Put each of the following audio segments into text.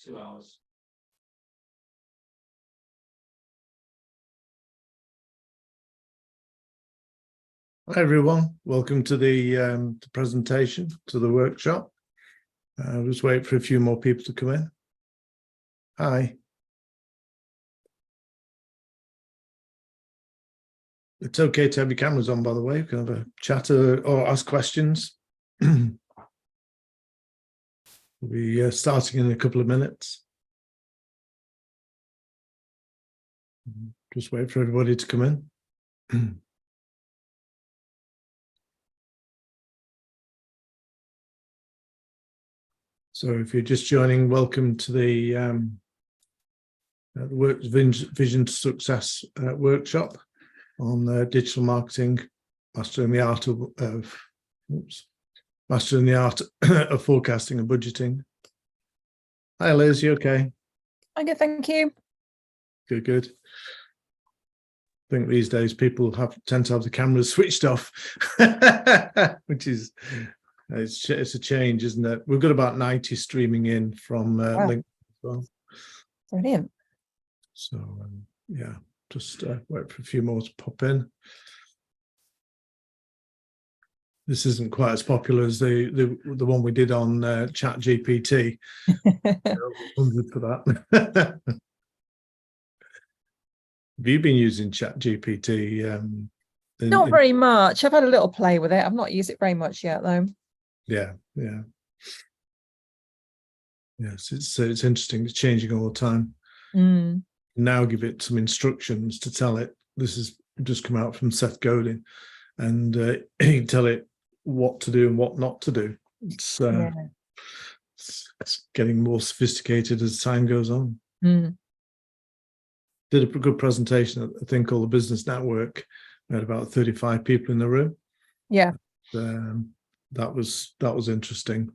2 hours. Hi everyone, welcome to the presentation, to the workshop. I'll just wait for a few more people to come in. Hi. It's okay to have your cameras on, by the way. You can have a chat or ask questions. We'll be starting in a couple of minutes. Just wait for everybody to come in. So if you're just joining, welcome to the Vision to Success workshop on digital marketing, mastering the art of forecasting and budgeting. Hi Liz, you okay? I'm good, thank you. Good, good. I think these days people tend to have the cameras switched off, which is it's a change, isn't it? We've got about 90 streaming in from Wow. LinkedIn as well. Brilliant. So yeah, just wait for a few more to pop in. This isn't quite as popular as the one we did on Chat GPT. 100 for that. Have you been using Chat GPT? Not very much. I've had a little play with it. I've not used it very much yet, though. Yeah, yeah. Yes, it's interesting. It's changing all the time. Now give it some instructions to tell it. This has just come out from Seth Godin, and you can tell it what to do and what not to do. It's getting more sophisticated as time goes on. Did a good presentation at a thing called the Business Network. We had about 35 people in the room. Yeah. That was interesting.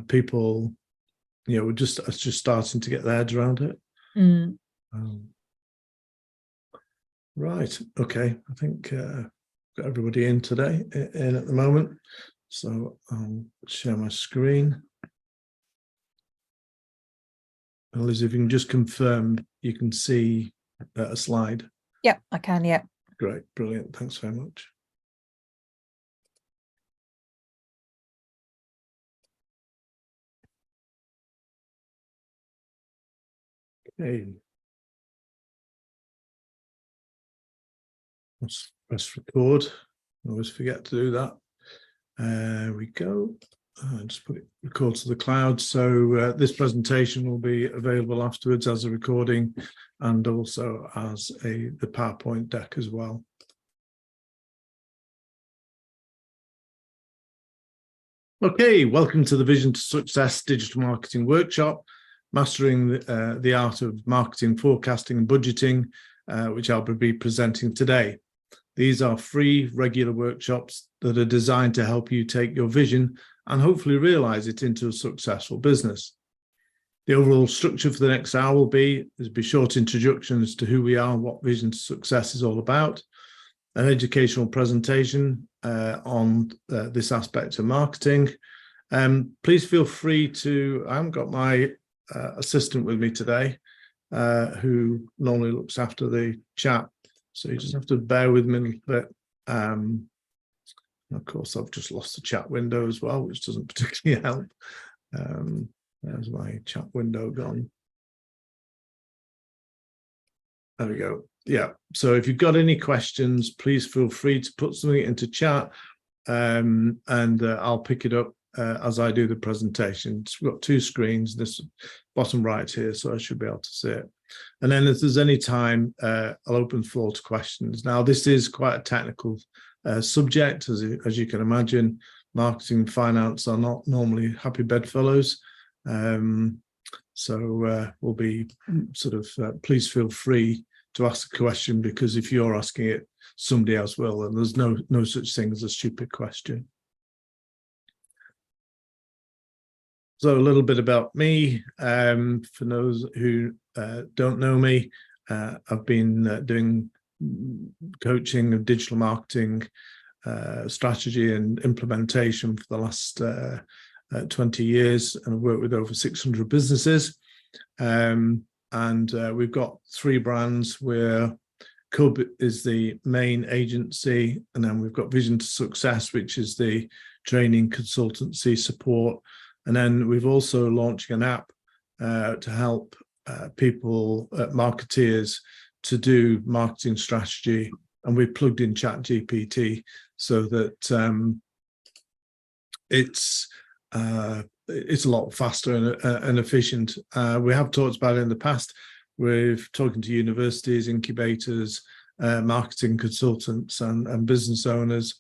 People, were just starting to get their heads around it. Right. Okay. I think got everybody in today at the moment. So I'll share my screen. And Liz, if you can just confirm you can see a slide. Yep, I can. Yeah. Great. Brilliant. Thanks very much. Okay. Let's press record. I always forget to do that. There we go. Just put it record to the cloud. So this presentation will be available afterwards as a recording and also as the PowerPoint deck as well. Okay, welcome to the Vision to Success Digital Marketing Workshop, mastering the art of marketing, forecasting and budgeting, which I'll be presenting today. These are free, regular workshops that are designed to help you take your vision and hopefully realize it into a successful business. The overall structure for the next hour will be short introductions to who we are, what Vision to Success is all about, an educational presentation on this aspect of marketing. Please feel free to, I haven't got my assistant with me today, who normally looks after the chat. So you just have to bear with me a little bit. Of course, I've just lost the chat window as well, which doesn't particularly help. There's my chat window gone. There we go. Yeah. So if you've got any questions, please feel free to put something into chat, and I'll pick it up as I do the presentation. We've got two screens, this bottom right here, so I should be able to see it. And then if there's any time, I'll open the floor to questions. Now, this is quite a technical subject, as you can imagine. Marketing and finance are not normally happy bedfellows. So we'll be sort of, please feel free to ask a question, because if you're asking it, somebody else will, and there's no such thing as a stupid question. So a little bit about me, for those who don't know me, I've been doing coaching of digital marketing strategy and implementation for the last 20 years, and I've worked with over 600 businesses. We've got 3 brands where Cub is the main agency, and then we've got Vision to Success, which is the training, consultancy, support. And then we've also launched an app to help people, marketeers, to do marketing strategy. And we've plugged in ChatGPT so that it's a lot faster and efficient. We have talked about it in the past. We're talking to universities, incubators, marketing consultants, and business owners,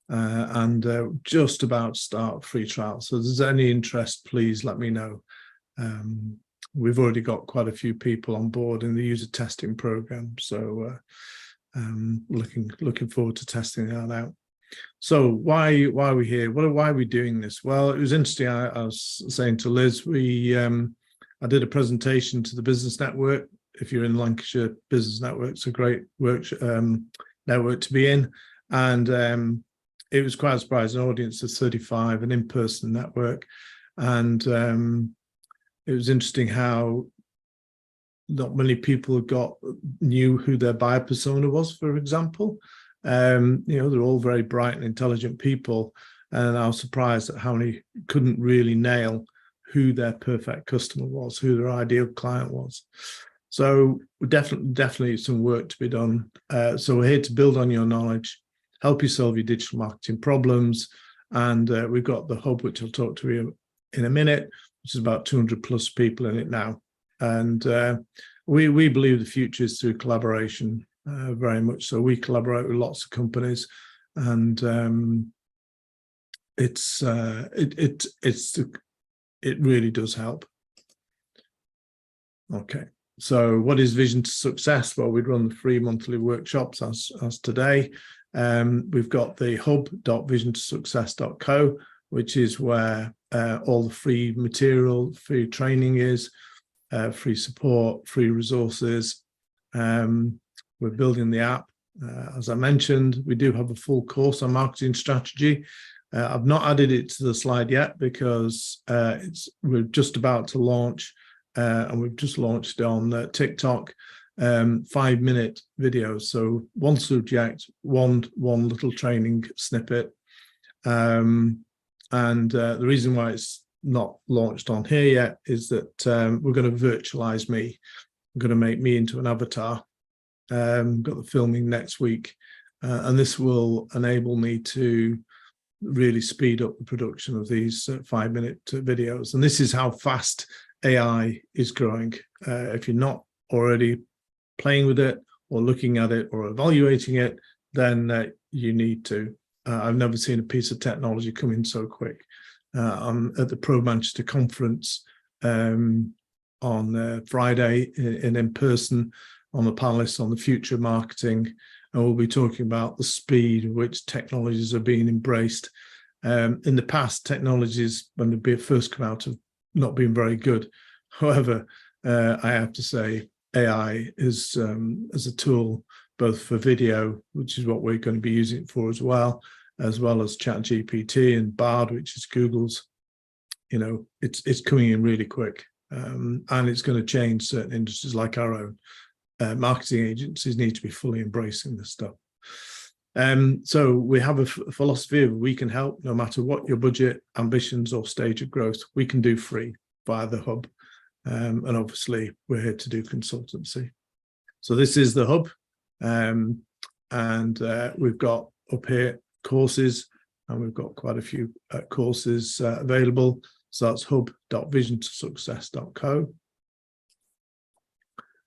and just about to start free trial. So if there's any interest, please let me know. We've already got quite a few people on board in the user testing program, so looking forward to testing that out. So why are we here? Why are we doing this? Well, it was interesting. I was saying to Liz, I did a presentation to the Business Network. If you're in Lancashire, Business Network's a great network to be in. And it was quite a surprising audience of 35, an in-person network. And it was interesting how not many people knew who their buyer persona was, for example. They're all very bright and intelligent people. And I was surprised at how many couldn't really nail who their perfect customer was, who their ideal client was. So definitely some work to be done. So we're here to build on your knowledge, help you solve your digital marketing problems. And we've got the hub, which I'll talk to you in a minute, which is about 200 plus people in it now. And we believe the future is through collaboration, very much so. We collaborate with lots of companies, and it really does help. Okay. So what is Vision to Success? Well, we'd run the free monthly workshops as today. We've got the hub.visiontosuccess.co, which is where all the free material, free training is, free support, free resources. We're building the app. As I mentioned, we do have a full course on marketing strategy. I've not added it to the slide yet because we're just about to launch. And we've just launched on TikTok, 5-minute videos. So one subject, one little training snippet. The reason why it's not launched on here yet is that we're going to virtualize me. I'm going to make me into an avatar. Got the filming next week. And this will enable me to really speed up the production of these 5-minute videos. And this is how fast AI is growing. If you're not already playing with it or looking at it or evaluating it, then you need to. I've never seen a piece of technology come in so quick. I'm at the Pro Manchester conference on Friday in person on the panelists on the future of marketing, and we'll be talking about the speed at which technologies are being embraced. In the past, technologies, when they first come out, have not been very good. However, I have to say AI is as a tool both for video, which is what we're going to be using it for as well as ChatGPT and Bard, which is Google's. It's coming in really quick, and it's going to change certain industries like our own. Marketing agencies need to be fully embracing this stuff. So we have a philosophy of we can help no matter what your budget, ambitions, or stage of growth. We can do free via the hub. And obviously, we're here to do consultancy. So this is the hub. We've got up here courses, and we've got quite a few courses available. So that's hub.visiontosuccess.co.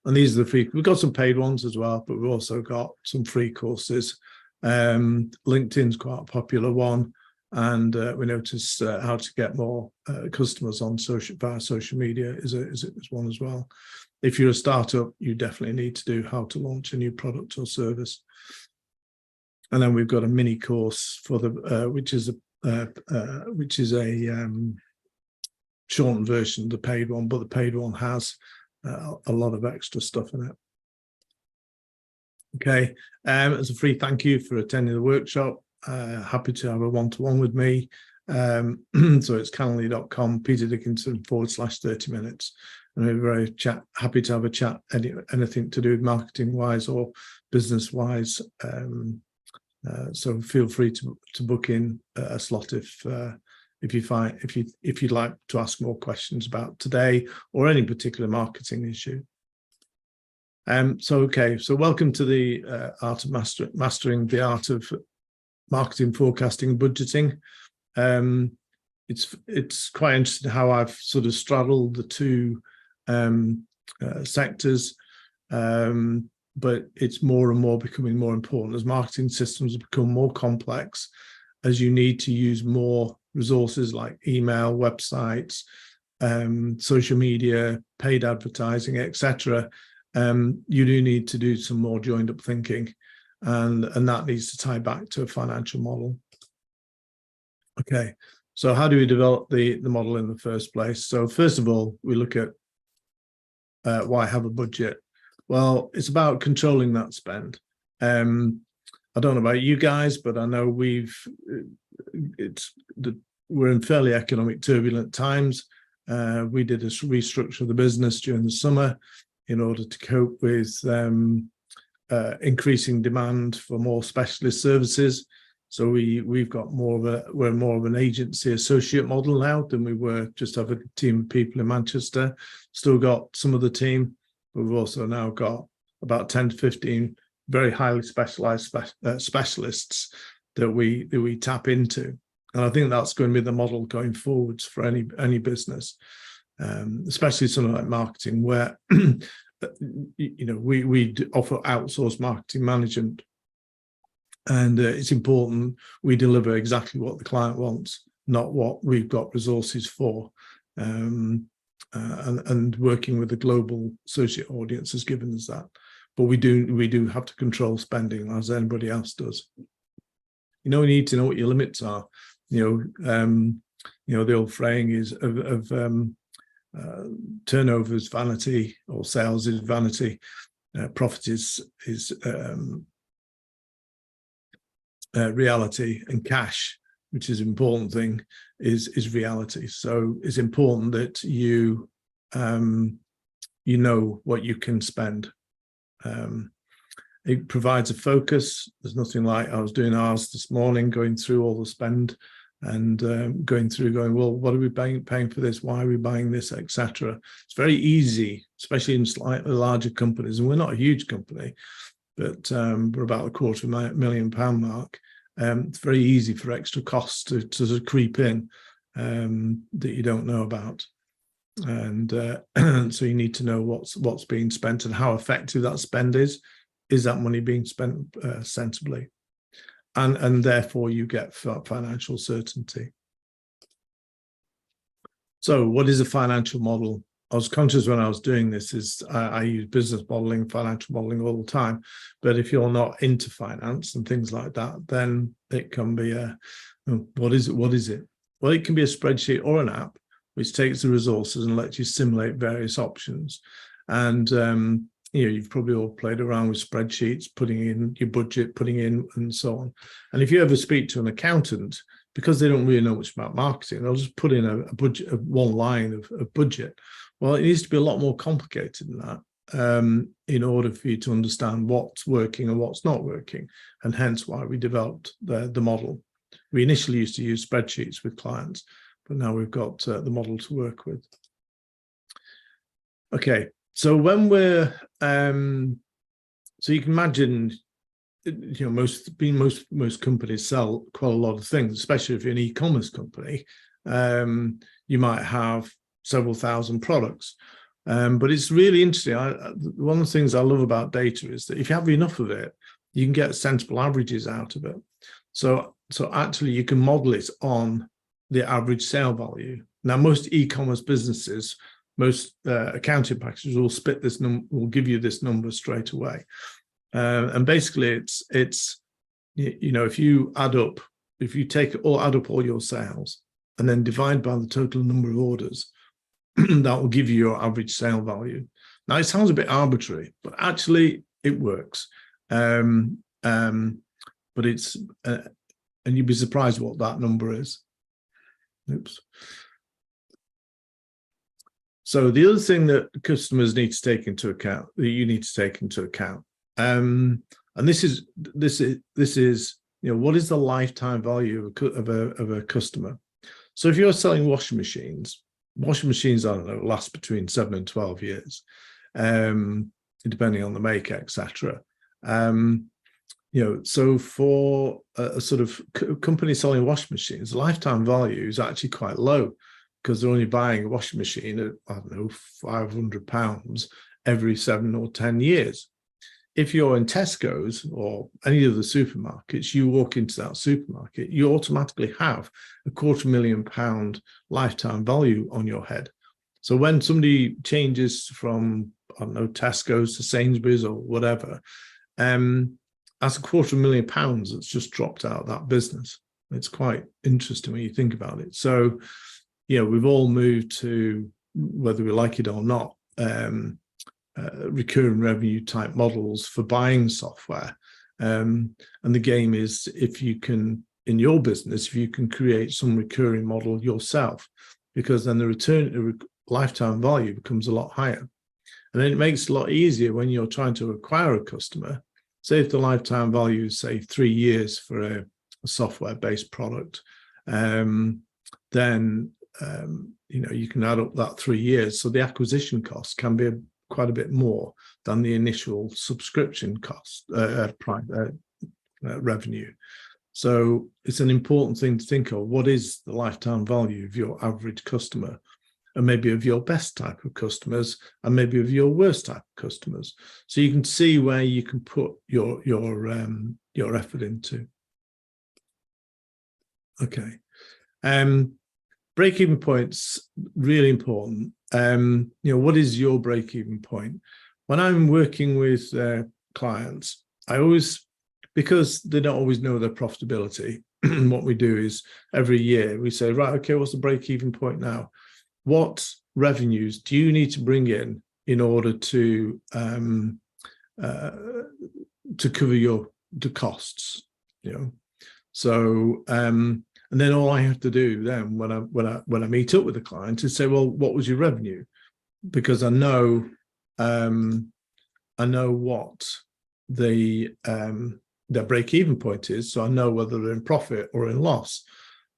And these are the free. We've got some paid ones as well, but we've also got some free courses. LinkedIn's quite a popular one, and we notice how to get more customers on via social media is one as well. If you're a startup, you definitely need to do how to launch a new product or service. And then we've got a mini course for the which is a shortened version of the paid one, but the paid one has a lot of extra stuff in it. Okay, as a free thank you for attending the workshop. Happy to have a one-to-one with me. So it's calendly.com, Peter Dickinson /30 minutes. And we're very happy to have a chat, anything to do with marketing wise or business wise. So feel free to book in a slot if you'd like to ask more questions about today or any particular marketing issue. So welcome to the art of mastering the art of marketing, forecasting, and budgeting. It's quite interesting how I've sort of straddled the two sectors, but it's more and more becoming more important as marketing systems become more complex, as you need to use more resources like email, websites, social media, paid advertising, etc. You do need to do some more joined up thinking, and that needs to tie back to a financial model. Okay, so how do we develop the model in the first place? So first of all, we look at why have a budget. Well, it's about controlling that spend. I don't know about you guys, but I know we're in fairly economic turbulent times. We did a restructure of the business during the summer in order to cope with increasing demand for more specialist services. So we're more of an agency associate model now than we were just have a team of people in Manchester. Still got some of the team, but we've also now got about 10 to 15 very highly specialized specialists that we tap into. And I think that's going to be the model going forwards for any business, especially something like marketing, where we offer outsourced marketing management. And it's important we deliver exactly what the client wants, not what we've got resources for. And working with the global associate audience has given us that. But we do have to control spending as anybody else does. We need to know what your limits are. The old saying is of turnover is vanity, or sales is vanity. Profit is reality, and cash, which is an important thing, is reality. So it's important that you know what you can spend. It provides a focus. There's nothing like, I was doing ours this morning, going through all the spend and going, well, what are we paying for this? Why are we buying this, etc. It's very easy, especially in slightly larger companies, and we're not a huge company, but we're about £250,000 mark. It's very easy for extra costs to sort of creep in that you don't know about, and so you need to know what's being spent and how effective that spend is. Is that money being spent sensibly? And therefore you get financial certainty. So what is a financial model? I was conscious when I was doing this is I use business modeling, financial modeling all the time. But if you're not into finance and things like that, then it can be what is it? What is it? Well, it can be a spreadsheet or an app which takes the resources and lets you simulate various options. And you've probably all played around with spreadsheets, putting in your budget, putting in and so on. And if you ever speak to an accountant, because they don't really know much about marketing, they'll just put in a budget, one line of budget. Well, it needs to be a lot more complicated than that in order for you to understand what's working and what's not working, and hence why we developed the model. We initially used to use spreadsheets with clients, but now we've got the model to work with. Okay, so when we're so you can imagine, most companies sell quite a lot of things, especially if you're an e-commerce company. You might have several thousand products, but it's really interesting. One of the things I love about data is that if you have enough of it, you can get sensible averages out of it. So actually you can model it on the average sale value. Now, most e-commerce businesses, most accounting packages will spit this will give you this number straight away. And basically it's if you add up all your sales and then divide by the total number of orders, that will give you your average sale value. Now, it sounds a bit arbitrary, but actually it works. But it's and you'd be surprised what that number is. Oops. So the other thing that customers need to take into account, that you need to take into account, and this is what is the lifetime value of a customer? So if you're selling washing machines, I don't know, last between 7 and 12 years, depending on the make, etc. So for a sort of company selling washing machines, lifetime value is actually quite low, because they're only buying a washing machine at, I don't know, £500 every 7 or 10 years. If you're in Tesco's or any of the supermarkets, you walk into that supermarket, you automatically have a £250,000 lifetime value on your head. So when somebody changes from, I don't know, Tesco's to Sainsbury's or whatever, that's a £250,000 that's just dropped out of that business. It's quite interesting when you think about it. So, we've all moved to, whether we like it or not, recurring revenue type models for buying software. And the game is, if you can, in your business, if you can create some recurring model yourself, because then the lifetime value becomes a lot higher. And then it makes it a lot easier when you're trying to acquire a customer. Say if the lifetime value is, say, 3 years for a software-based product, then you can add up that 3 years. So the acquisition cost can be quite a bit more than the initial subscription cost revenue. So it's an important thing to think of. What is the lifetime value of your average customer, and maybe of your best type of customers, and maybe of your worst type of customers, so you can see where you can put your effort into. Okay. Break-even points, really important. What is your break-even point? When I'm working with clients, I always, because they don't always know their profitability, what we do is every year we say, right, okay, what's the break-even point now? What revenues do you need to bring in order to cover the costs? So and then all I have to do then when I meet up with the client is say, well, what was your revenue? Because I know what their break-even point is, so I know whether they're in profit or in loss,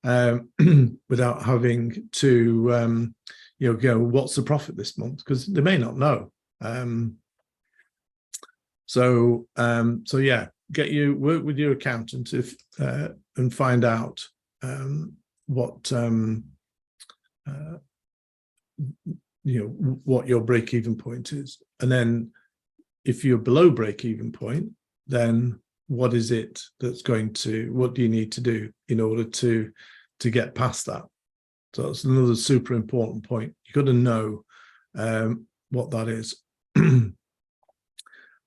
without having to go, what's the profit this month? Because they may not know. So yeah, work with your accountant and find out what your break-even point is, and then if you're below break-even point, then what is it what do you need to do in order to get past that? So that's another super important point. You've got to know what that is.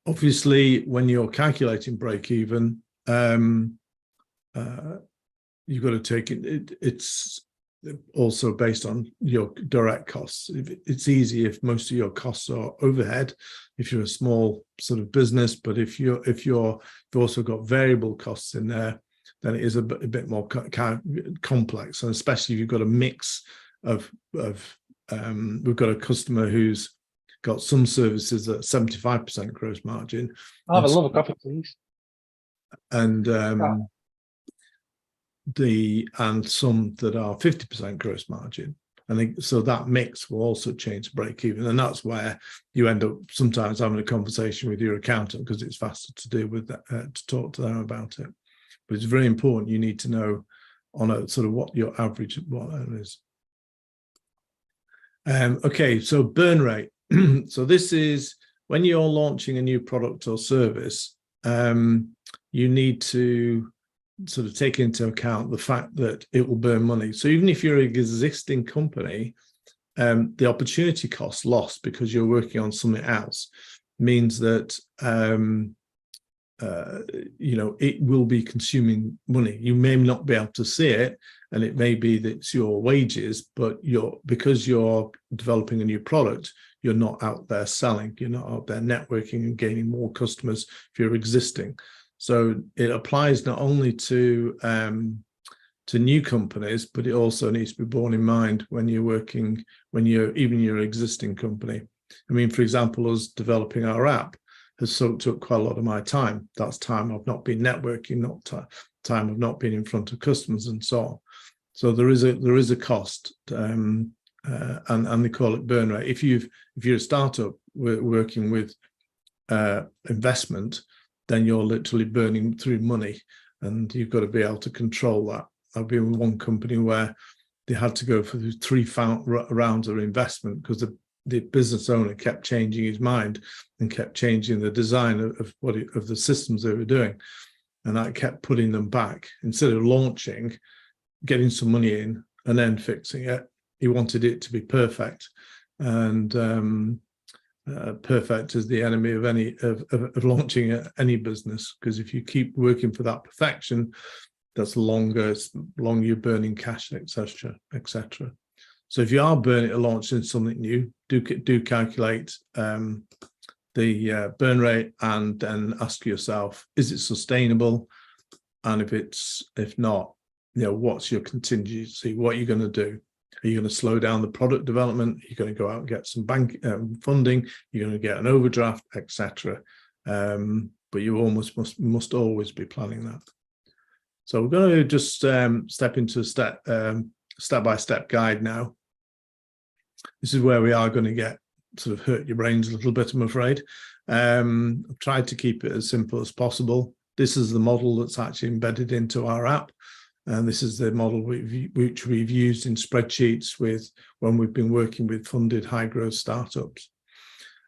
Obviously, when you're calculating break-even, you've got to take it's also based on your direct costs. It's easy if most of your costs are overhead, if you're a small sort of business, but if you've also got variable costs in there, then it is a bit more complex, and especially if you've got a mix of we've got a customer who's got some services at 75% gross margin. I'll have a love a coffee, please. And some that are 50% gross margin. So that mix will also change break even. And that's where you end up sometimes having a conversation with your accountant, because it's faster to deal with that, to talk to them about it. But it's very important. You need to know on a sort of what your average, what that is. Okay, so burn rate. So this is when you're launching a new product or service, you need to sort of take into account the fact that it will burn money. So even if you're an existing company, the opportunity cost lost because you're working on something else means that it will be consuming money. You may not be able to see it, and it may be that it's your wages, but because you're developing a new product, you're not out there selling, you're not out there networking and gaining more customers if you're existing. So it applies not only to to new companies, but it also needs to be borne in mind when you're working, even your existing company. I mean, for example, us developing our app has soaked up quite a lot of my time. That's time I've not been networking, not time I've not been in front of customers and so on. So there is a cost, and they call it burn rate. If you're a startup working with investment, then you're literally burning through money, and you've got to be able to control that. I've been with one company where they had to go for 3 rounds of investment because the business owner kept changing his mind and kept changing the design of the systems they were doing, and that kept putting them back. Instead of launching, getting some money in and then fixing it, he wanted it to be perfect, and perfect is the enemy of launching any business, because if you keep working for that perfection, that's longer you're burning cash, etc. So if you are launching something new, do calculate the burn rate, and then ask yourself, is it sustainable? And if not, what's your contingency? What are you going to do? Are you going to slow down the product development? Are you going to go out and get some bank funding? You're going to get an overdraft, etc. But you almost must always be planning that. So we're going to just step into a step-by-step guide now. This is where we are going to get sort of hurt your brains a little bit, I'm afraid. I've tried to keep it as simple as possible. This is the model that's actually embedded into our app. And this is the model which we've used in spreadsheets when we've been working with funded high-growth startups.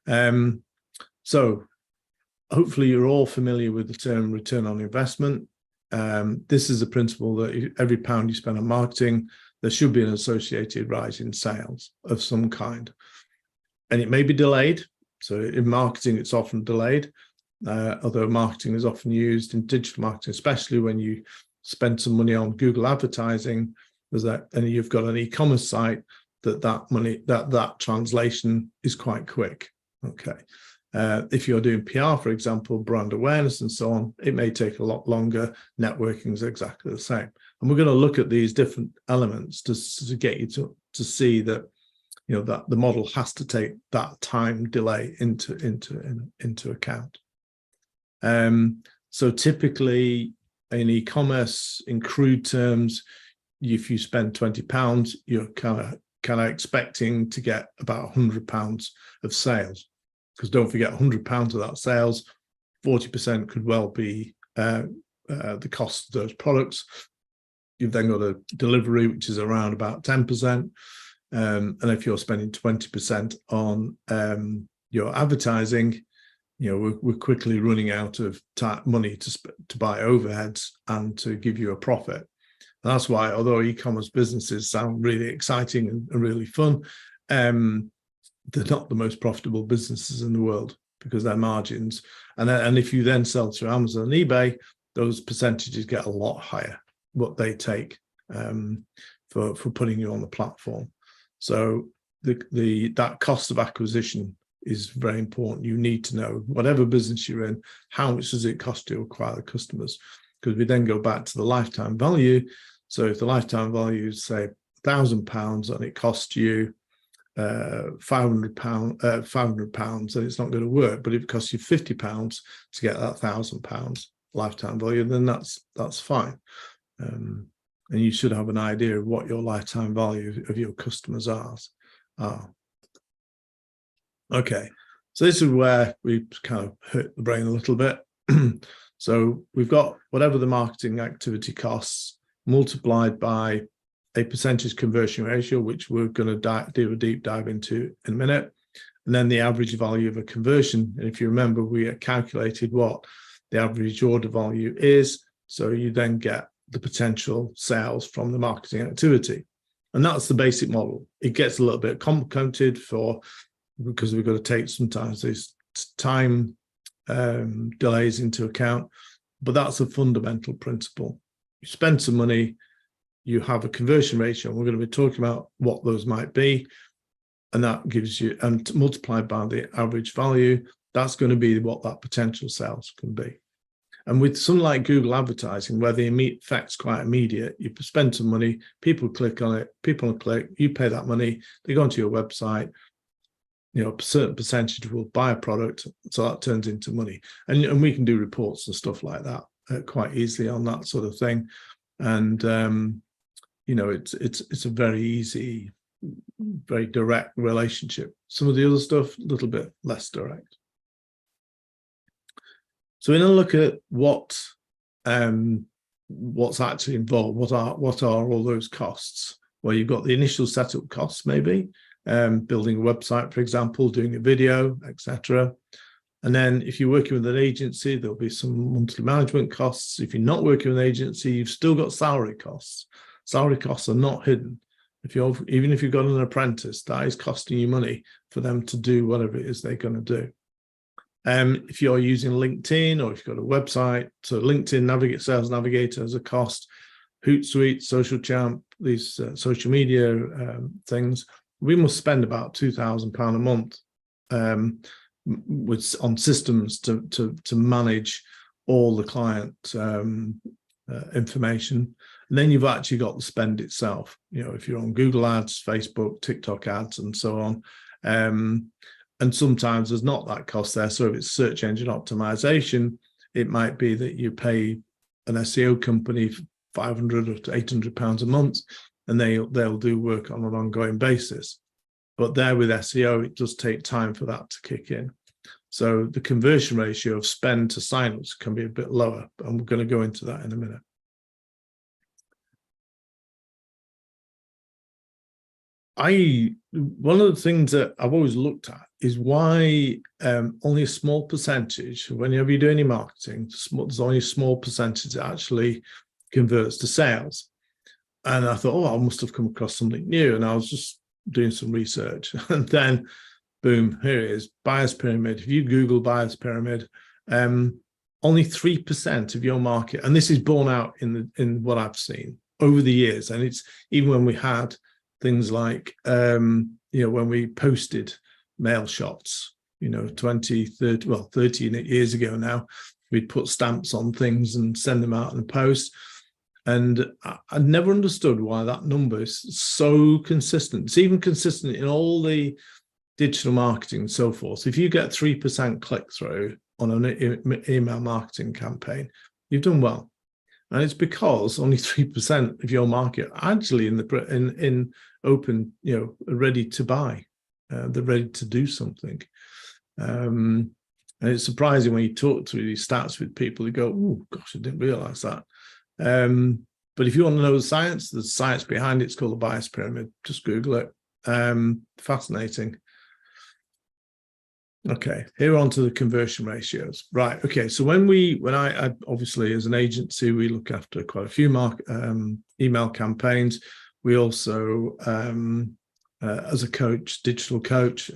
So hopefully you're all familiar with the term return on investment. This is a principle that every pound you spend on marketing, there should be an associated rise in sales of some kind. And it may be delayed. So in marketing, it's often delayed, although marketing is often used in digital marketing, especially when you spend some money on Google advertising, and you've got an e-commerce site, that translation is quite quick. Okay. If you're doing PR, for example, brand awareness and so on, it may take a lot longer. Networking is exactly the same. And we're going to look at these different elements to get you to see that, that the model has to take that time delay into account. So typically in e-commerce, in crude terms, if you spend £20, you're kind of expecting to get about £100 of sales. Because don't forget, £100 of that sales, 40% could well be the cost of those products. You've then got a delivery, which is around about 10%. And if you're spending 20% on your advertising, we're quickly running out of money to buy overheads and to give you a profit. And that's why, although e-commerce businesses sound really exciting and really fun, they're not the most profitable businesses in the world because their margins. And if you then sell through Amazon and eBay, those percentages get a lot higher, what they take for putting you on the platform. So that cost of acquisition is very important. You need to know, whatever business you're in, how much does it cost to acquire the customers? Because we then go back to the lifetime value. So if the lifetime value is, say, £1,000 and it costs you £500, then it's not going to work. But if it costs you £50 to get that £1,000 lifetime value, then that's fine. And you should have an idea of what your lifetime value of your customers are. Okay, so this is where we kind of hurt the brain a little bit. So we've got whatever the marketing activity costs multiplied by a percentage conversion ratio, which we're going to do a deep dive into in a minute, and then the average value of a conversion. And if you remember, we calculated what the average order value is, so you then get the potential sales from the marketing activity. And that's the basic model. It gets a little bit complicated because we've got to take sometimes these time delays into account, but that's a fundamental principle. You spend some money, you have a conversion ratio, and we're going to be talking about what those might be, and that gives you, and multiplied by the average value, that's going to be what that potential sales can be. And with something like Google advertising, where the effect's quite immediate, you spend some money, people click on it, people click, you pay that money, they go onto your website, a certain percentage will buy a product, so that turns into money. And we can do reports and stuff like that quite easily on that sort of thing. And it's a very easy, very direct relationship. Some of the other stuff, a little bit less direct. So we're going to look at what's actually involved. What are all those costs? Well, you've got the initial setup costs, maybe building a website, for example, doing a video, etc. And then if you're working with an agency, there'll be some monthly management costs. If you're not working with an agency, you've still got salary costs. Salary costs are not hidden. Even if you've got an apprentice, that is costing you money for them to do whatever it is they're going to do. If you're using LinkedIn or if you've got a website, so LinkedIn Sales Navigator has a cost, Hootsuite, Social Champ, these social media things, we must spend about £2,000 a month on systems to manage all the client information. And then you've actually got the spend itself. If you're on Google Ads, Facebook, TikTok ads, and so on. And sometimes there's not that cost there. So if it's search engine optimization, it might be that you pay an SEO company £500 to £800 a month, and they'll do work on an ongoing basis. But there with SEO, it does take time for that to kick in. So the conversion ratio of spend to signups can be a bit lower, and we're going to go into that in a minute. One of the things that I've always looked at is why only a small percentage, whenever you do any marketing, there's only a small percentage that actually converts to sales. And I thought, I must have come across something new. And I was just doing some research. And then, boom, here it is, buyer's pyramid. If you Google buyer's pyramid, only 3% of your market, and this is borne out in what I've seen over the years. And it's even when we had things like, when we posted mail shots, 13 years ago now, we'd put stamps on things and send them out in the post. And I never understood why that number is so consistent. It's even consistent in all the digital marketing and so forth. So if you get 3% click-through on an email marketing campaign, you've done well. And it's because only 3% of your market are actually in open, ready to buy. They're ready to do something. And it's surprising when you talk through these stats with people, you go, oh, gosh, I didn't realize that. But if you want to know the science behind it, it's called the buyer's pyramid. Just Google it. Fascinating. Okay, here on to the conversion ratios. Right. Okay. So when I obviously as an agency, we look after quite a few email campaigns. We also, as a coach, digital coach,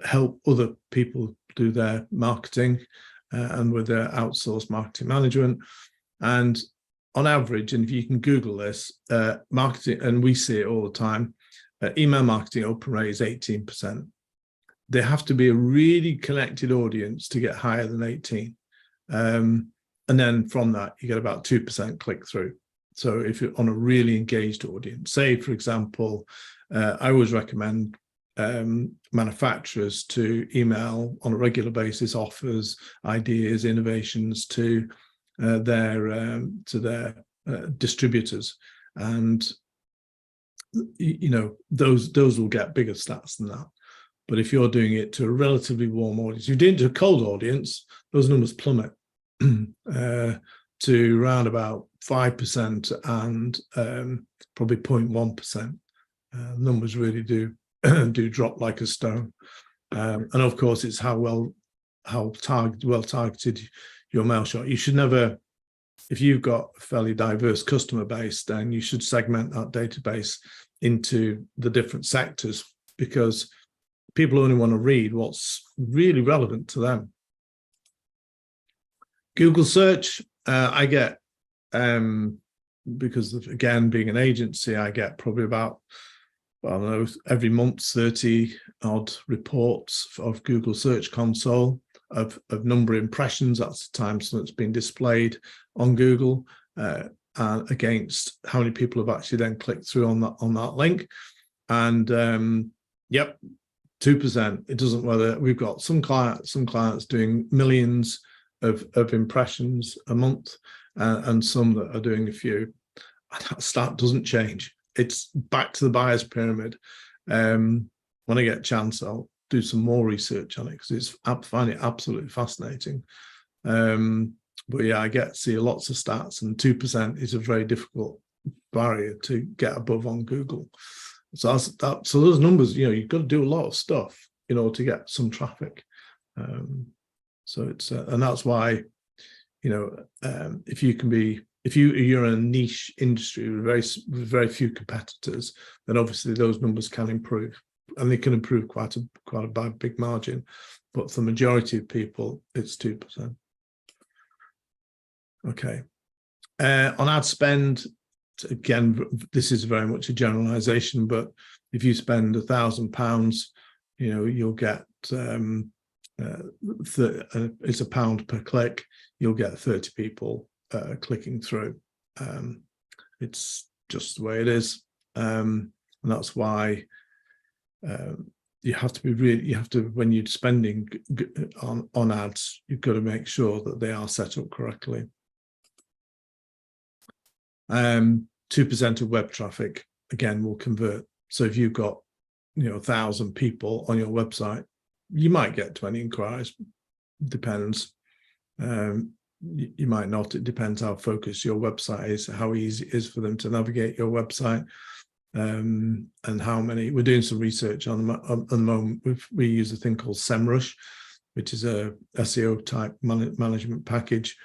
help other people do their marketing and with their outsourced marketing management. And on average, and if you can Google this, marketing, and we see it all the time, email marketing open rate is 18%. There have to be a really connected audience to get higher than 18. And then from that, you get about 2% click through. So if you're on a really engaged audience, say, for example, I always recommend manufacturers to email on a regular basis offers, ideas, innovations to their distributors. And, those will get bigger stats than that. But if you're doing it to a relatively warm audience, if you're doing it to a cold audience, those numbers plummet to around about 5% and probably 0.1%. Numbers really do drop like a stone. And of course, it's how well targeted your mail shot. You should never, if you've got a fairly diverse customer base, then you should segment that database into the different sectors, because people only want to read what's really relevant to them. Google search, I get, because of, again, being an agency, I get probably about, I don't know, every month, 30 odd reports of Google Search Console. of number of impressions. That's the time something's been displayed on Google, against how many people have actually then clicked through on that link. And yep, 2%. It doesn't whether we've got some clients doing millions of impressions a month, and some that are doing a few. That stat doesn't change. It's back to the buyer's pyramid. When I get a chance, I'll do some more research on it because I find it absolutely fascinating. But yeah, I get to see lots of stats, and 2% is a very difficult barrier to get above on Google. So so those numbers, you've got to do a lot of stuff in order to get some traffic. So it's and that's why, if you're in a niche industry with very few competitors, then obviously those numbers can improve, and they can improve quite a big margin. But for the majority of people, it's 2%. Okay. On ad spend, again, this is very much a generalization, but if you spend £1,000, you'll get it's £1 per click. You'll get 30 people clicking through. It's just the way it is, and that's why you have to when you're spending on ads, you've got to make sure that they are set up correctly. 2% of web traffic, again, will convert. So if you've got 1,000 people on your website, you might get 20 inquiries. Depends. You might not. It depends how focused your website is, how easy it is for them to navigate your website, and how many. We're doing some research on the moment. We use a thing called SEMrush, which is a SEO type management package,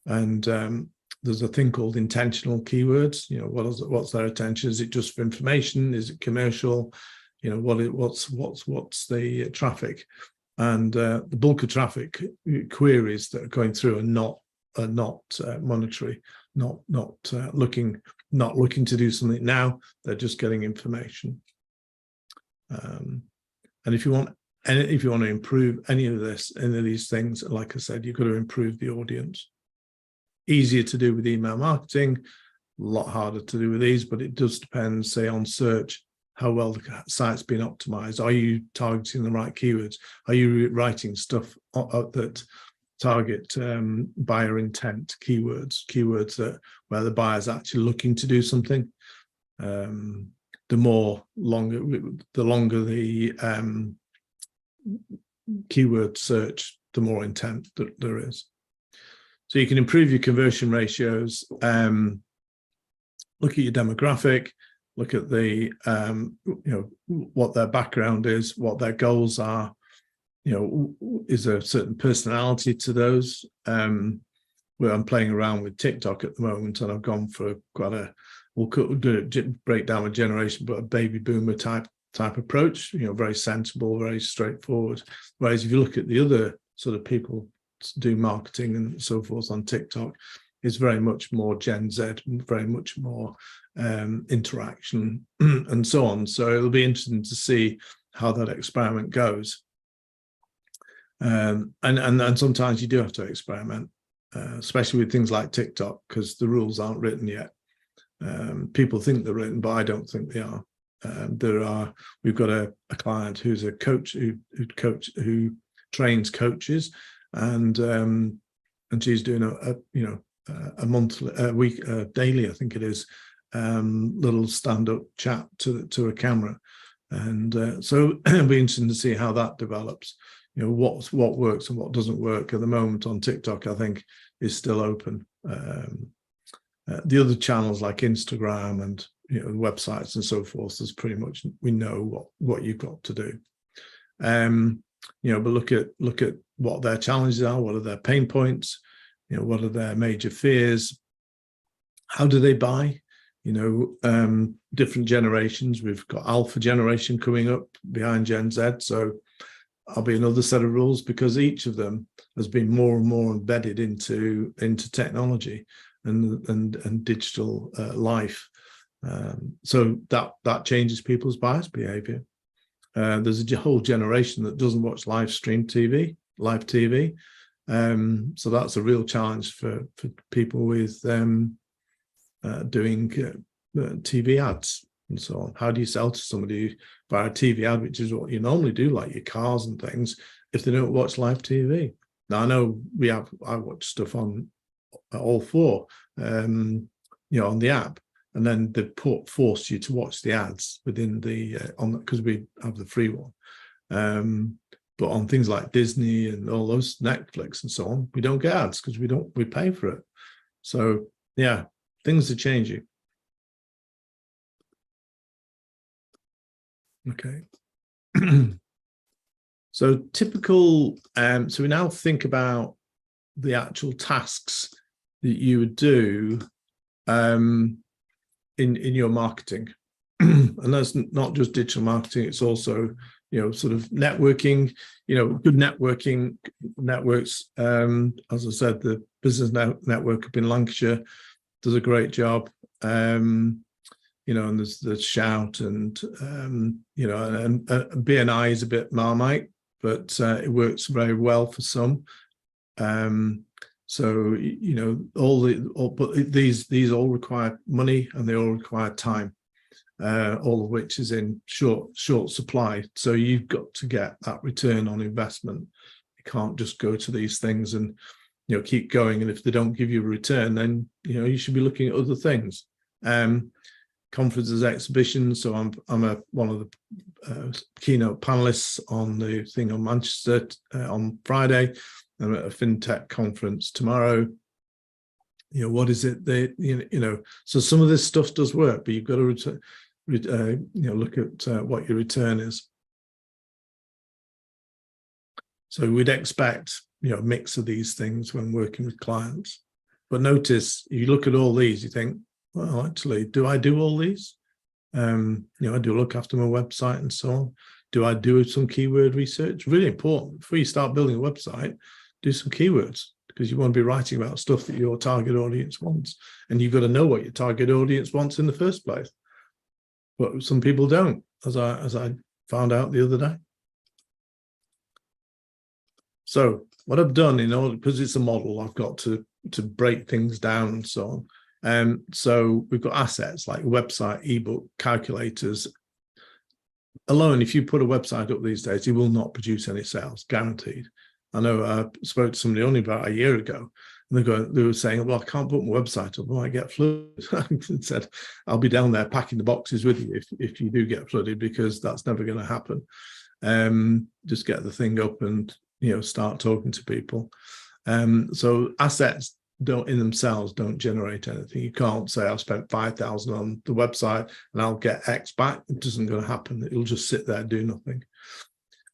and there's a thing called intentional keywords. What's their attention? Is it just for information? Is it commercial? What's the traffic? And the bulk of traffic queries that are going through are not monetary, not looking to do something now. They're just getting information. And if you want to improve any of these things, like I said, you've got to improve the audience. Easier to do with email marketing, a lot harder to do with these, but it does depend, say, on search, how well the site's been optimized. Are you targeting the right keywords? Are you writing stuff that target buyer intent keywords that where the buyer's actually looking to do something? The longer the keyword search, the more intent that there is. So you can improve your conversion ratios, look at your demographic, look at the, what their background is, what their goals are, is there a certain personality to those? Where I'm playing around with TikTok at the moment, and I've gone for we'll do it, break down a generation, but a baby boomer type approach, very sensible, very straightforward. Whereas if you look at the other sort of people do marketing and so forth on TikTok, is very much more Gen Z, very much more interaction and so on. So it'll be interesting to see how that experiment goes. And sometimes you do have to experiment, especially with things like TikTok, because the rules aren't written yet. People think they're written, but I don't think they are. We've got a client who's a coach who trains coaches, and she's doing a monthly, daily, I think it is, little stand-up chat to a camera, and so it'll be interesting to see how that develops. What works and what doesn't work. At the moment on TikTok, I think, is still open. The other channels like Instagram and websites and so forth, is pretty much, we know what you've got to do. But look at what their challenges are, what are their pain points, what are their major fears, how do they buy? Different generations. We've got Alpha generation coming up behind Gen Z, so I'll be another set of rules, because each of them has been more and more embedded into technology and digital life. So that changes people's buyers' behavior. There's a whole generation that doesn't watch live stream TV. live TV. So that's a real challenge for people with doing TV ads and so on. How do you sell to somebody via a TV ad, which is what you normally do, like your cars and things, if they don't watch live TV? Now I know I watch stuff on all four, on the app, and then they force you to watch the ads within the because we have the free one. But on things like Disney and all those, Netflix and so on, we don't get ads because we pay for it. So yeah, things are changing. Okay. So typical, so we now think about the actual tasks that you would do in your marketing. And that's not just digital marketing, it's also sort of networking, good networking networks. As I said, the business network up in Lancashire does a great job. And there's the Shout and and BNI is a bit Marmite, but it works very well for some. So but these all require money and they all require time. All of which is in short supply. So you've got to get that return on investment. You can't just go to these things and keep going. And if they don't give you a return, then you should be looking at other things. Conferences, exhibitions. So I'm one of the keynote panelists on the thing on Manchester on Friday. I'm at a fintech conference tomorrow. What is it that so some of this stuff does work, but you've got to look at what your return is. So we'd expect a mix of these things when working with clients. But notice, if you look at all these, you think, well, actually, do I do all these? I do look after my website and so on. Do I do some keyword research? Really important. Before you start building a website, do some keywords, because you want to be writing about stuff that your target audience wants. And you've got to know what your target audience wants in the first place. But some people don't, as I found out the other day. So what I've done, because it's a model, I've got to break things down and so on. So we've got assets like website, ebook, calculators. Alone, if you put a website up these days, it will not produce any sales, guaranteed. I know I spoke to somebody only about a year ago, and they were saying, well, I can't put my website up, I might get flooded. I said, I'll be down there packing the boxes with you if you do get flooded, because that's never going to happen. Just get the thing up and start talking to people. So assets in themselves don't generate anything. You can't say I've spent 5,000 on the website and I'll get X back. It isn't going to happen. It'll just sit there, do nothing.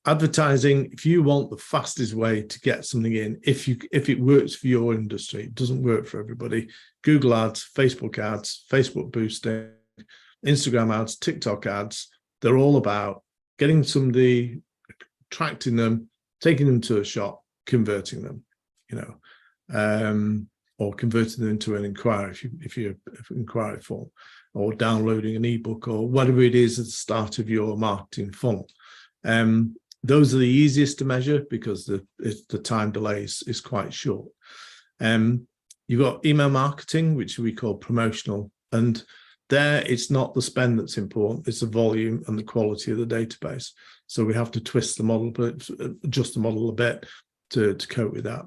Advertising, if you want the fastest way to get something in, if it works for your industry, it doesn't work for everybody. Google ads, Facebook boosting, Instagram ads, TikTok ads, they're all about getting somebody, attracting them, taking them to a shop, converting them, or converting them into an inquiry if you're inquiry form, or downloading an ebook or whatever it is at the start of your marketing funnel. Those are the easiest to measure because the time delay is quite short. You've got email marketing, which we call promotional, and there it's not the spend that's important, it's the volume and the quality of the database. So we have to twist the model, but adjust the model a bit to cope with that.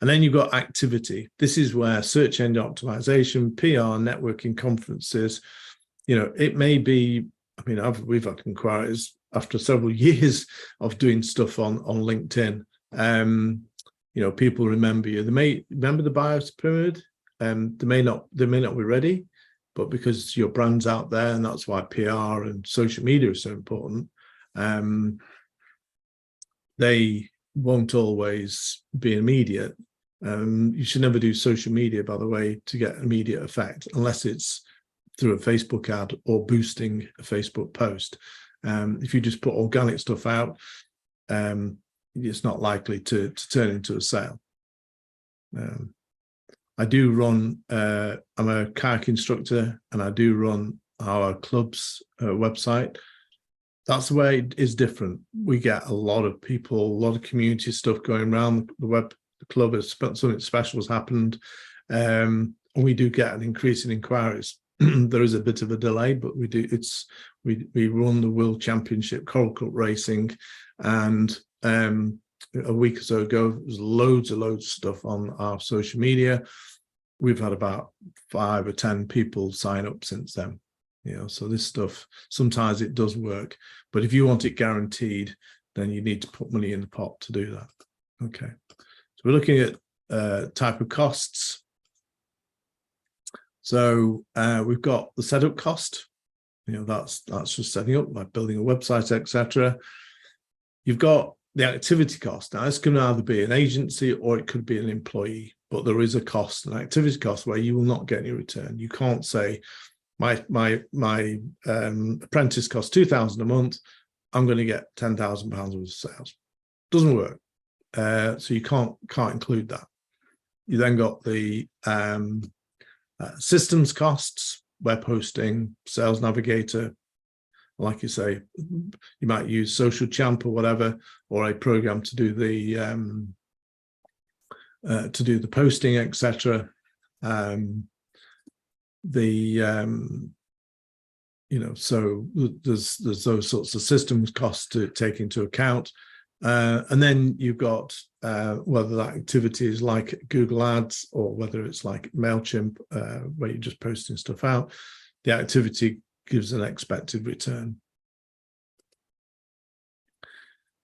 And then you've got activity. This is where search engine optimization, PR, networking, conferences, it may be, we've had inquiries after several years of doing stuff on LinkedIn. People remember you. They may remember the buyer's pyramid. They may not be ready, but because your brand's out there, and that's why PR and social media is so important, they won't always be immediate. You should never do social media, by the way, to get immediate effect, unless it's through a Facebook ad or boosting a Facebook post. If you just put organic stuff out, it's not likely to turn into a sale. I do run, I'm a kayak instructor, and I do run our club's website. that's where it is different. We get a lot of people, a lot of community stuff going around the web. The club has something special has happened, and we do get an increase in inquiries. There is a bit of a delay, but we do. We run the World Championship Coral Cup racing, and a week or so ago, there was loads of stuff on our social media. We've had about 5 or 10 people sign up since then. So this stuff, sometimes it does work, but if you want it guaranteed, then you need to put money in the pot to do that. Okay, so we're looking at type of costs. So we've got the setup cost. That's just setting up, like building a website, etc. You've got the activity cost. Now, this can either be an agency or it could be an employee, but there is a cost, an activity cost, where you will not get any return. You can't say, my apprentice costs £2,000 a month, I'm going to get £10,000 worth of sales. Doesn't work. So you can't include that. You then got the systems costs, web hosting, sales navigator. Like you say, you might use Social Champ or whatever, or a program to do the posting, etc. So there's those sorts of systems costs to take into account, and then you've got whether that activity is like Google Ads or whether it's like MailChimp, where you're just posting stuff out. The activity gives an expected return.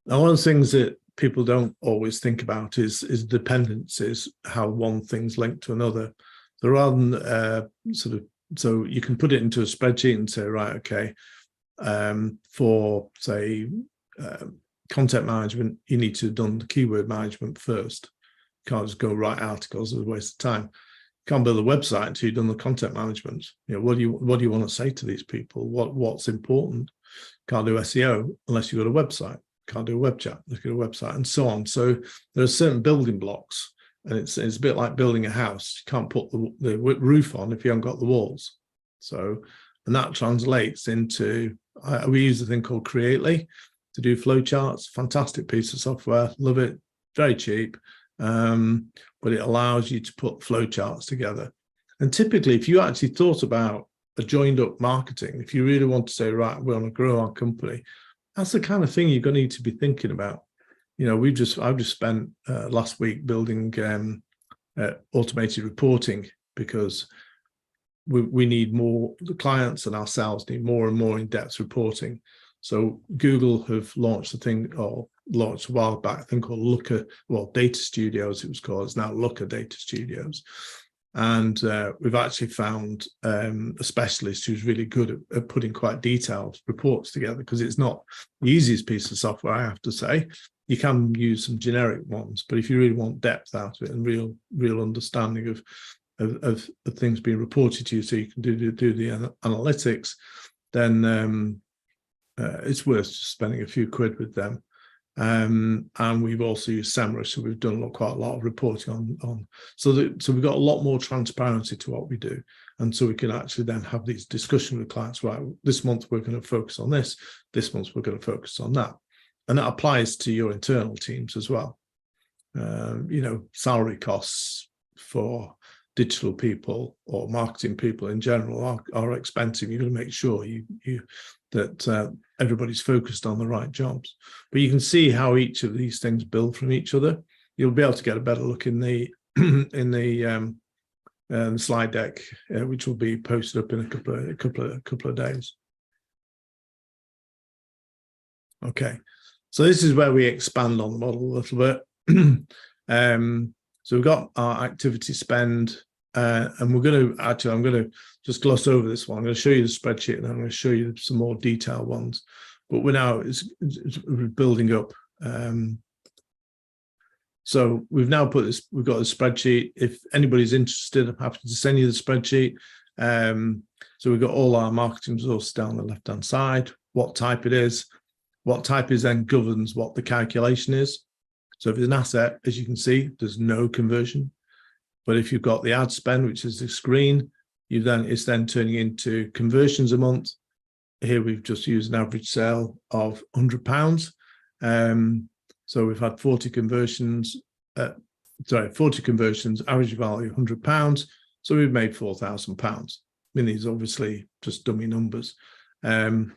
Now, one of the things that people don't always think about is dependencies, how one thing's linked to another. So rather than so you can put it into a spreadsheet and say, right, okay, for say content management, you need to have done the keyword management first. You can't just go write articles; it's a waste of time. You can't build a website until you've done the content management. What do you want to say to these people? What's important? Can't do SEO unless you've got a website. Can't do a web chat unless you've got a website, and so on. So there are certain building blocks. And it's a bit like building a house. You can't put the roof on if you haven't got the walls. So, and that translates into, we use a thing called Creately to do flowcharts. Fantastic piece of software. Love it. Very cheap. But it allows you to put flowcharts together. And typically, if you actually thought about a joined up marketing, if you really want to say, right, we want to grow our company, that's the kind of thing you're going to need to be thinking about. I've just spent last week building automated reporting because we need more. The clients and ourselves need more and more in-depth reporting. So Google have launched launched a while back, a thing called Looker, Data Studios. It was called. It's now Looker Data Studios, and we've actually found a specialist who's really good at putting quite detailed reports together, because it's not the easiest piece of software, I have to say. You can use some generic ones, but if you really want depth out of it and real understanding of things being reported to you, so you can do the analytics, then it's worth just spending a few quid with them. And we've also used SEMrush, so we've done quite a lot of reporting on. So we've got a lot more transparency to what we do, and so we can actually then have these discussions with clients. Right, this month we're going to focus on this. This month we're going to focus on that. And that applies to your internal teams as well. Salary costs for digital people or marketing people in general are expensive. You've got to make sure that everybody's focused on the right jobs. But you can see how each of these things build from each other. You'll be able to get a better look in the slide deck, which will be posted up in a couple of days. Okay. So this is where we expand on the model a little bit. So we've got our activity spend, and I'm going to just gloss over this one. I'm going to show you the spreadsheet, and I'm going to show you some more detailed ones. But it's building up. So we've now got this spreadsheet. If anybody's interested, I'm happy to send you the spreadsheet. So we've got all our marketing resources down the left-hand side, what type it is. What type is then governs what the calculation is. So if it's an asset, as you can see, there's no conversion. But if you've got the ad spend, which is the screen, it's then turning into conversions a month. here we've just used an average sale of £100. So we've had 40 conversions, 40 conversions, average value £100. So we've made £4,000. I mean, these are obviously just dummy numbers. And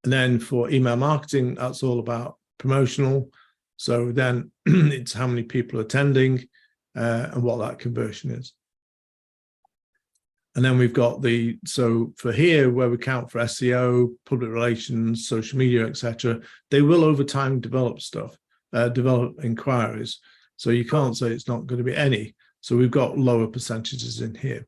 then for email marketing, that's all about promotional. So then it's how many people are attending and what that conversion is. And then we've got so for here, where we count for SEO, public relations, social media, etc., they will over time develop stuff, develop inquiries. So you can't say it's not going to be any. So we've got lower percentages in here.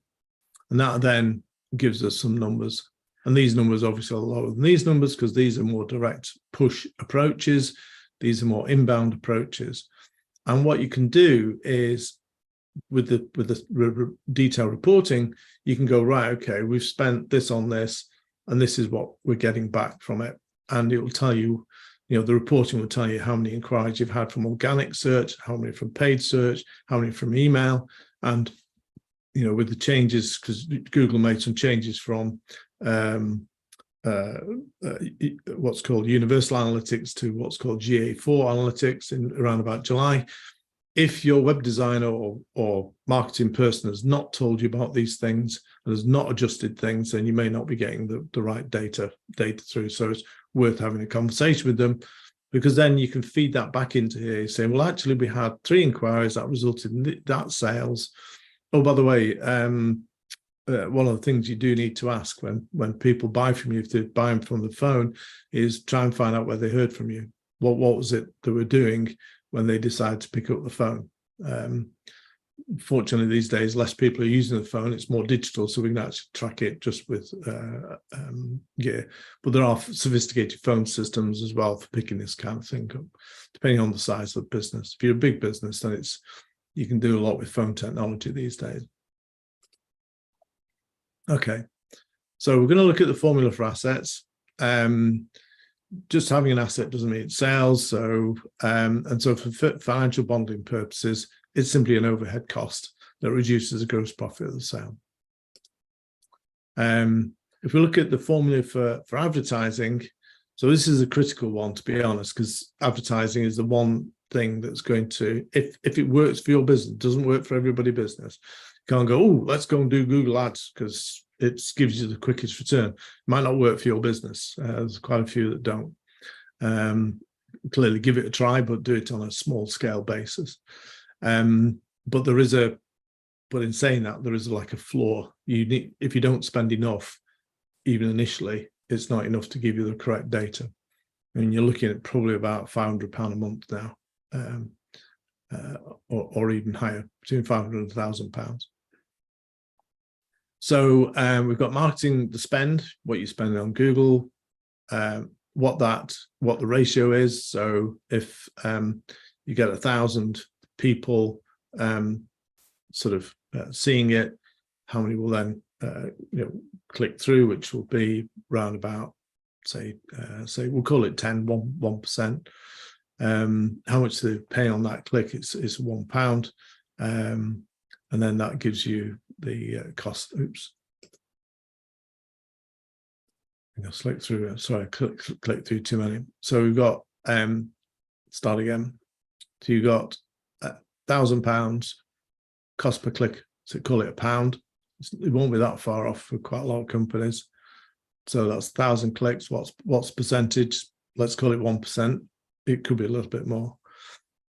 And that then gives us some numbers. And these numbers obviously are lower than these numbers because these are more direct push approaches. These are more inbound approaches. And what you can do is with the detailed reporting, you can go, right, okay, we've spent this on this, and this is what we're getting back from it. And it will tell you, the reporting will tell you how many inquiries you've had from organic search, how many from paid search, how many from email. And, with the changes, because Google made some changes from what's called Universal Analytics to what's called GA4 Analytics in around about July. If your web designer or marketing person has not told you about these things and has not adjusted things, then you may not be getting the right data through. So it's worth having a conversation with them, because then you can feed that back into here, saying, well, actually, we had 3 inquiries that resulted in that sales. Oh, by the way, one of the things you do need to ask when people buy from you, if they buy them from the phone, is try and find out where they heard from you. What was it they were doing when they decide to pick up the phone? Fortunately, these days, less people are using the phone. It's more digital, so we can actually track it just with gear. But there are sophisticated phone systems as well for picking this kind of thing up, depending on the size of the business. If you're a big business, then you can do a lot with phone technology these days. Okay, so we're going to look at the formula for assets. Just having an asset doesn't mean it's sales. So, and so for financial bonding purposes, it's simply an overhead cost that reduces the gross profit of the sale. If we look at the formula for advertising, so this is a critical one, to be honest, because advertising is the one thing that's going to, if it works for your business, it doesn't work for everybody's business. You can't go, oh, let's go and do Google Ads because it gives you the quickest return. It might not work for your business. There's quite a few that don't. Clearly give it a try, but do it on a small scale basis. But in saying that, there is like a floor. If you don't spend enough, even initially, it's not enough to give you the correct data. I mean, you're looking at probably about £500 a month now, or even higher, between £500 and £1,000. So we've got marketing, the spend, what you're spending on Google, what the ratio is. So if you get 1,000 people seeing it, how many will then click through, which will be round about say we'll call it 1%. How much they pay on that click is £1, and then that gives you the cost. Oops, I'll click through. Sorry, click through too many. So we've got start again. So you got £1,000 cost per click. So call it £1. It won't be that far off for quite a lot of companies. So that's 1,000 clicks. What's percentage? Let's call it 1%. It could be a little bit more.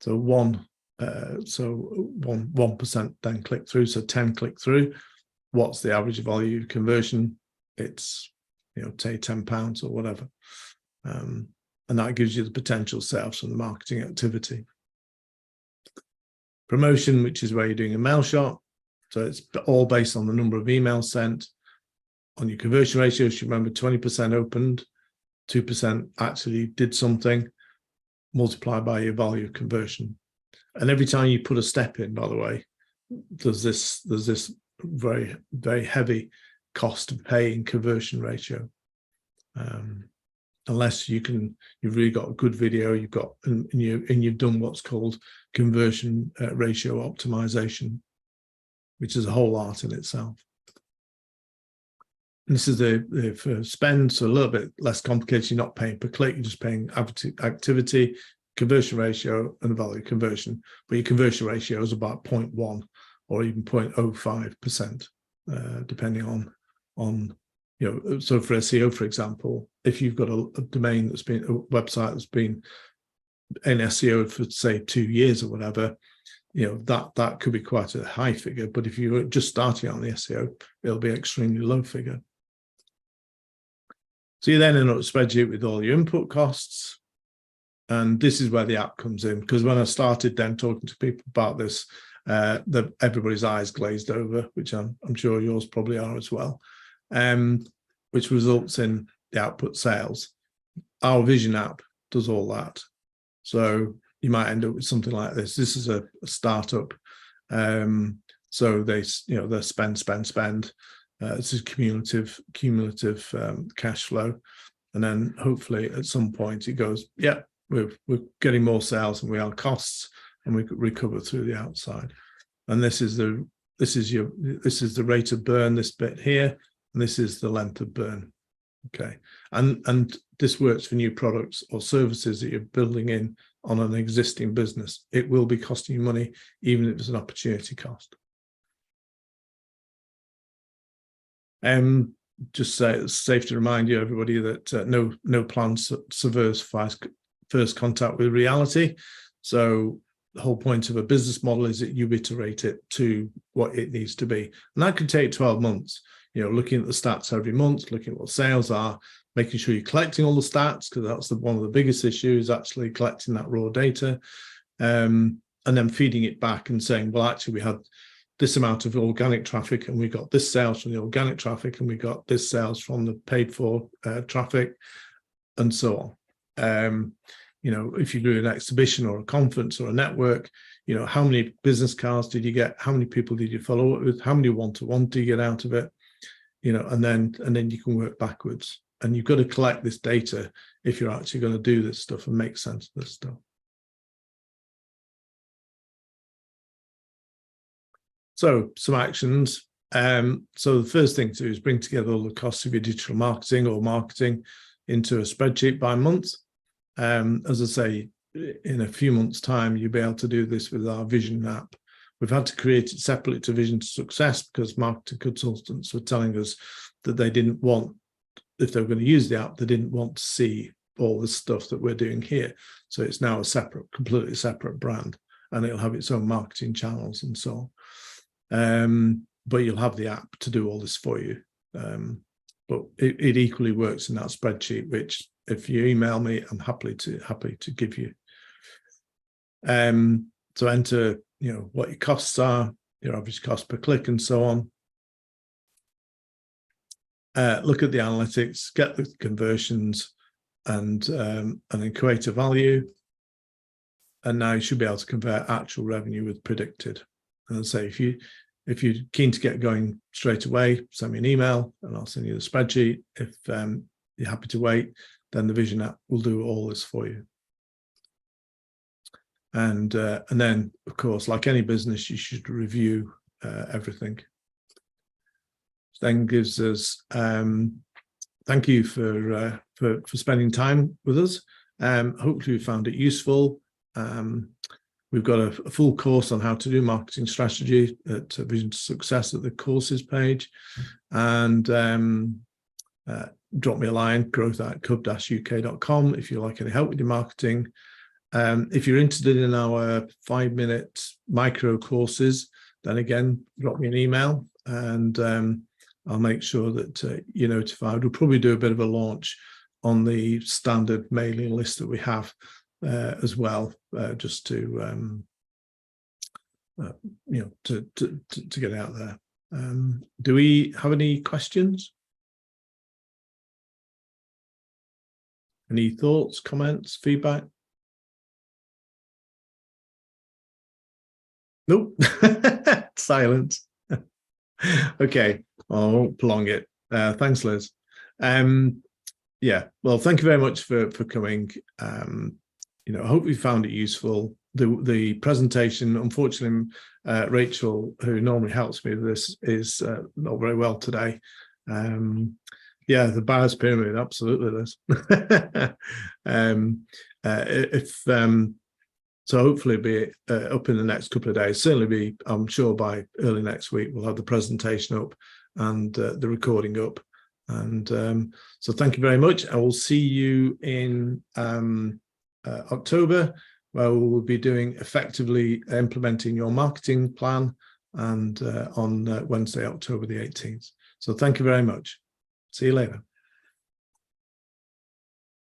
So 1% then click through. So 10 click through. What's the average value conversion? It's say £10 or whatever, and that gives you the potential sales from the marketing activity. Promotion, which is where you're doing a mail shot. So it's all based on the number of emails sent. On your conversion ratio, you remember 20% opened, 2% actually did something, multiplied by your value of conversion. And every time you put a step in, by the way, there's this very, very heavy cost of paying conversion ratio. Unless you've really got a good video, and you've done what's called conversion ratio optimization, which is a whole art in itself. this is the for spend, so a little bit less complicated. You're not paying per click, you're just paying activity, conversion ratio, and value conversion. But your conversion ratio is about 0.1 or even 0.05%, depending on so for SEO, for example, if you've got a domain that's been, a website that's been in SEO for say 2 years or whatever, that could be quite a high figure. But if you're just starting on the SEO, it'll be an extremely low figure. So you then end up with a spreadsheet with all your input costs. And this is where the app comes in, because when I started then talking to people about this, everybody's eyes glazed over, which I'm sure yours probably are as well, which results in the output sales. Our Vision app does all that. So you might end up with something like this. This is a startup. So they spend. This is cumulative cash flow. And then hopefully at some point it goes, yeah, we're getting more sales than we are costs, and we could recover through the outside. And this is the rate of burn, this bit here, and this is the length of burn. Okay, and this works for new products or services that you're building in on an existing business. It will be costing you money, even if it's an opportunity cost. Just say it's safe to remind you, everybody, that no plan subverts first contact with reality. So the whole point of a business model is that you iterate it to what it needs to be, and that could take 12 months. Looking at the stats every month, looking at what sales are, making sure you're collecting all the stats, because that's one of the biggest issues, actually collecting that raw data, and then feeding it back and saying, well, actually, we had this amount of organic traffic, and we got this sales from the organic traffic, and we got this sales from the paid for traffic, and so on. If you do an exhibition or a conference or a network, how many business cards did you get? How many people did you follow up with? How many one-to-one do you get out of it? And then you can work backwards. And you've got to collect this data if you're actually going to do this stuff and make sense of this stuff. So some actions. So the first thing to do is bring together all the costs of your digital marketing or marketing into a spreadsheet by month. As I say, in a few months' time, you'll be able to do this with our Vision app. We've had to create it separately to Vision to Success because marketing consultants were telling us that they didn't want, if they were going to use the app, they didn't want to see all the stuff that we're doing here. So it's now a completely separate brand, and it'll have its own marketing channels and so on. But you'll have the app to do all this for you. But it equally works in that spreadsheet, which if you email me, I'm happy to give you. So enter, what your costs are, your average cost per click, and so on. Look at the analytics, get the conversions, and then create a value. And now you should be able to compare actual revenue with predicted. And say if you're keen to get going straight away, send me an email and I'll send you the spreadsheet. If you're happy to wait, then the Vision app will do all this for you. And then, of course, like any business, you should review everything. Then gives us thank you for spending time with us. Hopefully, you found it useful. We've got a full course on how to do marketing strategy at Vision to Success at the courses page, and drop me a line, growth@cub-uk.com, if you like any help with your marketing. If you're interested in our 5-minute micro courses, then again, drop me an email and I'll make sure that you're notified. We'll probably do a bit of a launch on the standard mailing list that we have as well, just to to get out there. Do we have any questions? Any thoughts, comments, feedback? Nope. Silence. Okay, I won't prolong it. Thanks, Liz. Yeah, well, thank you very much for coming. I hope you found it useful. The presentation, unfortunately, Rachel, who normally helps me with this, is not very well today. Yeah, the buyer's pyramid, absolutely, Liz. So hopefully be up in the next couple of days. Certainly be, I'm sure by early next week, we'll have the presentation up and the recording up. And so thank you very much. I will see you in October, where we will be doing effectively implementing your marketing plan, and on Wednesday, October the 18th. So thank you very much. See you later.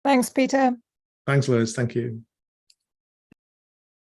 Thanks, Peter. Thanks, Liz. Thank you.